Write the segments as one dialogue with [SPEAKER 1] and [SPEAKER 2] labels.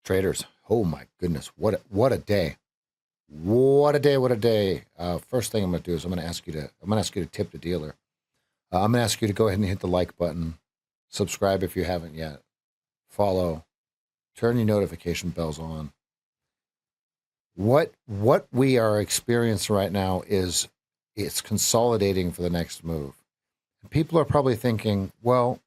[SPEAKER 1] Traders, oh my goodness, what a day. What a day, what a day. First thing I'm going to do is I'm going to ask you to tip the dealer. I'm going to ask you to go ahead and hit the like button, subscribe if you haven't yet, follow, turn your notification bells on. What we are experiencing right now is it's consolidating for the next move. People are probably thinking, well,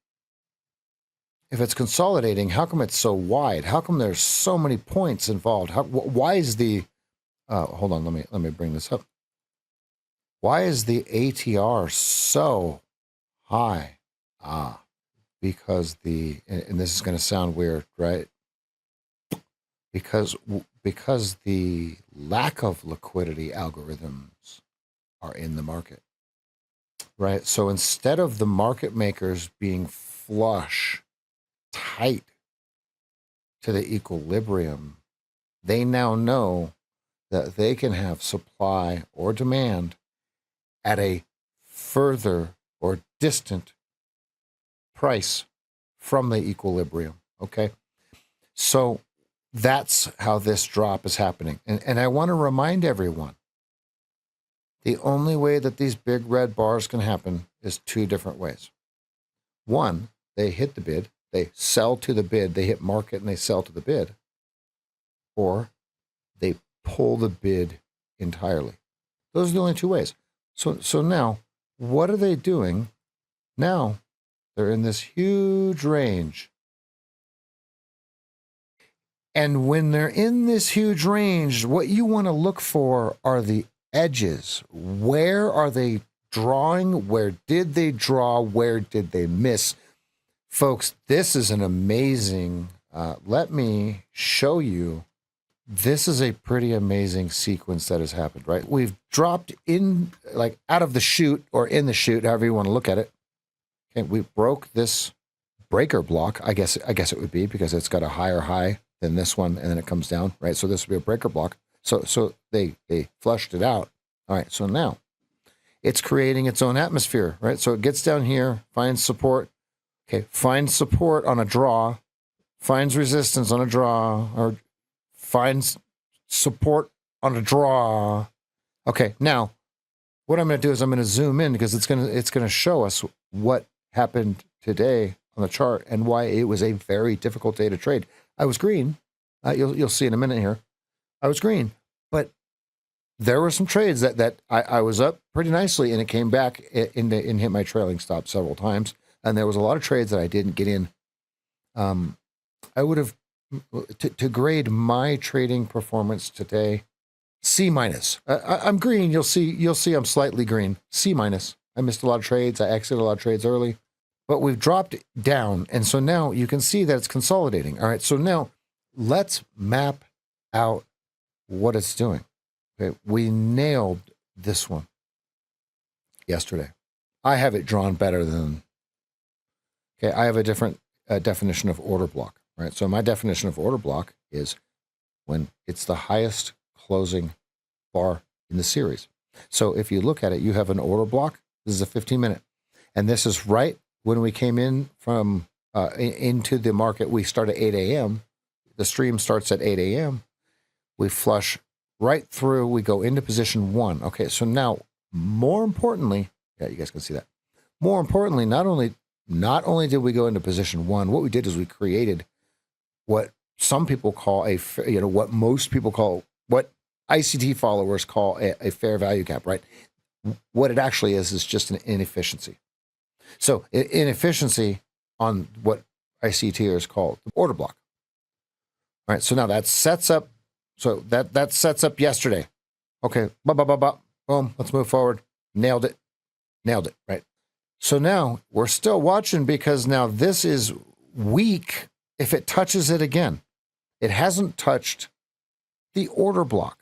[SPEAKER 1] if it's consolidating, how come it's so wide? How come there's so many points involved? Why is the hold on, let me bring this up. Why is the ATR so high? Because and this is going to sound weird, right? Because the lack of liquidity algorithms are in the market, right? So instead of the market makers being flush, tight to the equilibrium, they now know that they can have supply or demand at a further or distant price from the equilibrium, okay? So that's how this drop is happening. And I want to remind everyone, the only way that these big red bars can happen is two different ways. One, they hit the bid, they sell to the bid, they hit market and they sell to the bid, or they pull the bid entirely. Those are the only two ways. So now, what are they doing? Now, they're in this huge range. And when they're in this huge range, what you want to look for are the edges. Where are they drawing? Where did they draw? Where did they miss? Folks, this is an amazing, let me show you. This is a pretty amazing sequence that has happened, right? We've dropped in, like out of the chute or in the chute, however you want to look at it. Okay, we broke this breaker block. I guess it would be because it's got a higher high than this one, and then it comes down, right? So this would be a breaker block. So they flushed it out. All right, so now it's creating its own atmosphere, right? So it gets down here, finds support. Okay, finds support on a draw, finds resistance on a draw, or finds support on a draw. Okay, now what I'm going to do is I'm going to zoom in because it's going to show us what happened today on the chart and why it was a very difficult day to trade. I was green. You'll see in a minute here. I was green, but there were some trades that I was up pretty nicely, and it came back and hit my trailing stop several times. And there was a lot of trades that I didn't get in. I would have to grade my trading performance today, C minus. I'm green. You'll see I'm slightly green. C minus. I missed a lot of trades. I exited a lot of trades early, but we've dropped down, and so now you can see that it's consolidating. All right, so now let's map out what it's doing. Okay, we nailed this one yesterday. I have it drawn better than. Okay, I have a different definition of order block, right? So my definition of order block is when it's the highest closing bar in the series. So if you look at it, you have an order block. This is a 15-minute. And this is right when we came in from into the market. We start at 8 a.m. The stream starts at 8 a.m. We flush right through. We go into position one. Okay, so now, more importantly, yeah, you guys can see that. More importantly, not only did we go into position one, what we did is we created what some people call what most people call, what ICT followers call a fair value gap, right? What it actually is just an inefficiency. So inefficiency on what ICTers call the order block. All right, so now that sets up, that sets up yesterday. Okay, boom, let's move forward. Nailed it, right? So now we're still watching because now this is weak if it touches it again. It hasn't touched the order block.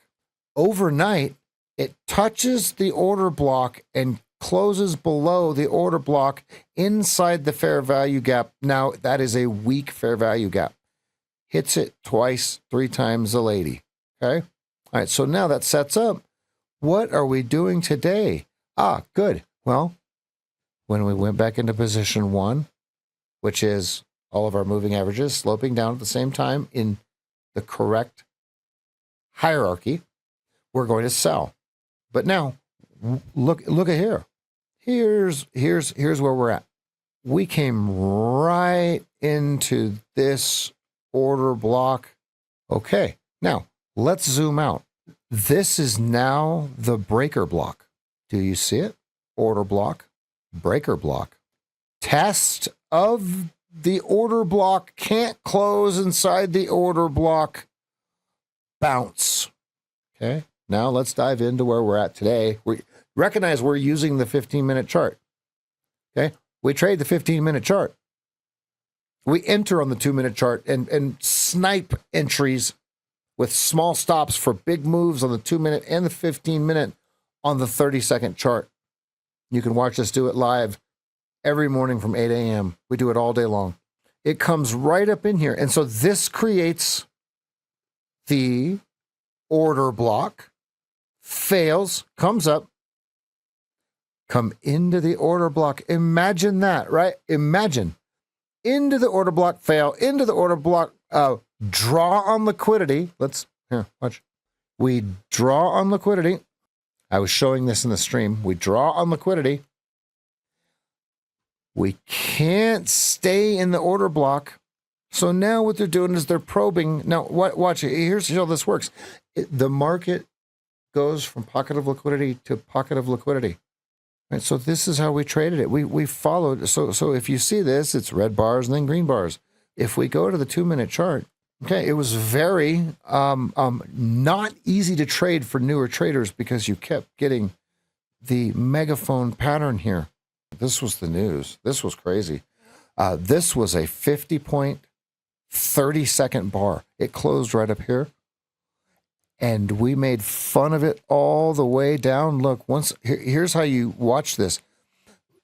[SPEAKER 1] Overnight, it touches the order block and closes below the order block inside the fair value gap. Now, that is a weak fair value gap. Hits it twice, 3 times a lady. Okay? All right, so now that sets up. What are we doing today? Good. Well, when we went back into position one, which is all of our moving averages sloping down at the same time in the correct hierarchy, we're going to sell. But now, look at here. Here's where we're at. We came right into this order block. Okay, now let's zoom out. This is now the breaker block. Do you see it? Order block, breaker block. Test of the order block, can't close inside the order block. Bounce. Okay, now let's dive into where we're at today. We recognize we're using the 15-minute chart. Okay, we trade the 15-minute chart. We enter on the 2-minute chart and snipe entries with small stops for big moves on the 2-minute and the 15-minute on the 30-second chart. You can watch us do it live every morning from 8 a.m. We do it all day long. It comes right up in here. And so this creates the order block, fails, comes up, come into the order block. Imagine that, right? Imagine into the order block, fail, into the order block, draw on liquidity. Here, watch. We draw on liquidity. I was showing this in the stream. We draw on liquidity. We can't stay in the order block. So now what they're doing is they're probing. Now, watch it. Here's how this works. The market goes from pocket of liquidity to pocket of liquidity. Right? So this is how we traded it. We followed. So if you see this, it's red bars and then green bars. If we go to the 2-minute chart, okay, it was very not easy to trade for newer traders because you kept getting the megaphone pattern here. This was the news. This was crazy. This was a 50-point, 30-second bar. It closed right up here. And we made fun of it all the way down. Look, here's how you watch this.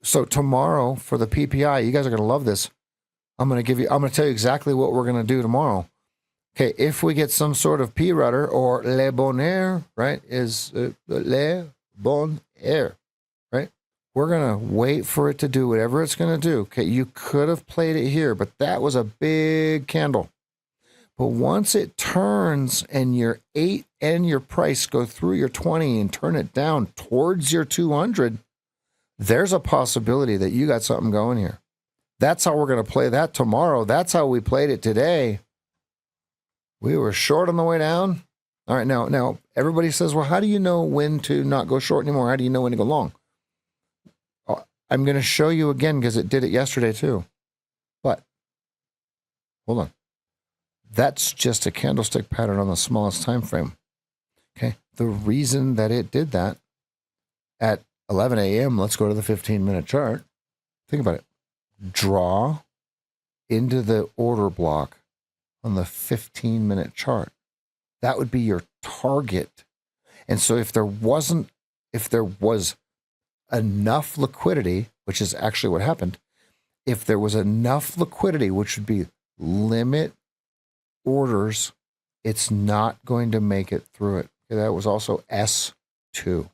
[SPEAKER 1] So tomorrow for the PPI, you guys are going to love this. I'm going to tell you exactly what we're going to do tomorrow. Okay, if we get some sort of P rudder or le bon air, right, is le bon air, right? We're going to wait for it to do whatever it's going to do. Okay, you could have played it here, but that was a big candle. But once it turns and your 8 and your price go through your 20 and turn it down towards your 200, there's a possibility that you got something going here. That's how we're going to play that tomorrow. That's how we played it today. We were short on the way down. All right, now everybody says, well, how do you know when to not go short anymore? How do you know when to go long? I'm going to show you again because it did it yesterday too. But hold on. That's just a candlestick pattern on the smallest time frame. Okay. The reason that it did that at 11 a.m., let's go to the 15-minute chart. Think about it. Draw into the order block on the 15-minute chart. That would be your target. And so if there was enough liquidity, which is actually what happened, if there was enough liquidity, which would be limit orders, it's not going to make it through it. Okay, that was also S2.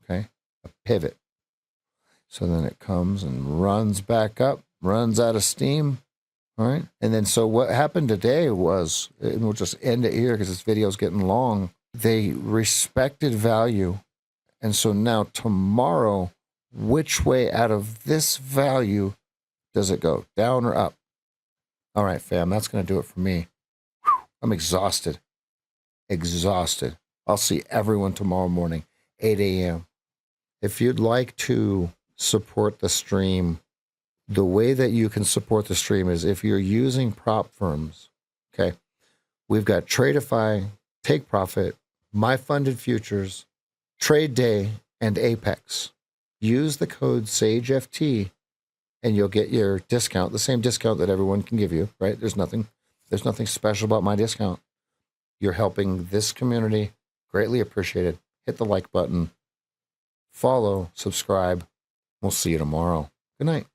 [SPEAKER 1] Okay, a pivot. So then it comes and runs back up, runs out of steam. All right. And then so what happened today was, and we'll just end it here because this video is getting long. They respected value. And so now tomorrow, which way out of this value does it go? Down or up? All right, fam, that's going to do it for me. I'm exhausted. Exhausted. I'll see everyone tomorrow morning, 8 a.m. If you'd like to support the stream, the way that you can support the stream is if you're using prop firms. Okay. We've got Tradeify, Take Profit, My Funded Futures, Trade Day, and Apex. Use the code SAGEFT and you'll get your discount, the same discount that everyone can give you, right? There's nothing special about my discount. You're helping this community. Greatly appreciated. Hit the like button, follow, subscribe. We'll see you tomorrow. Good night.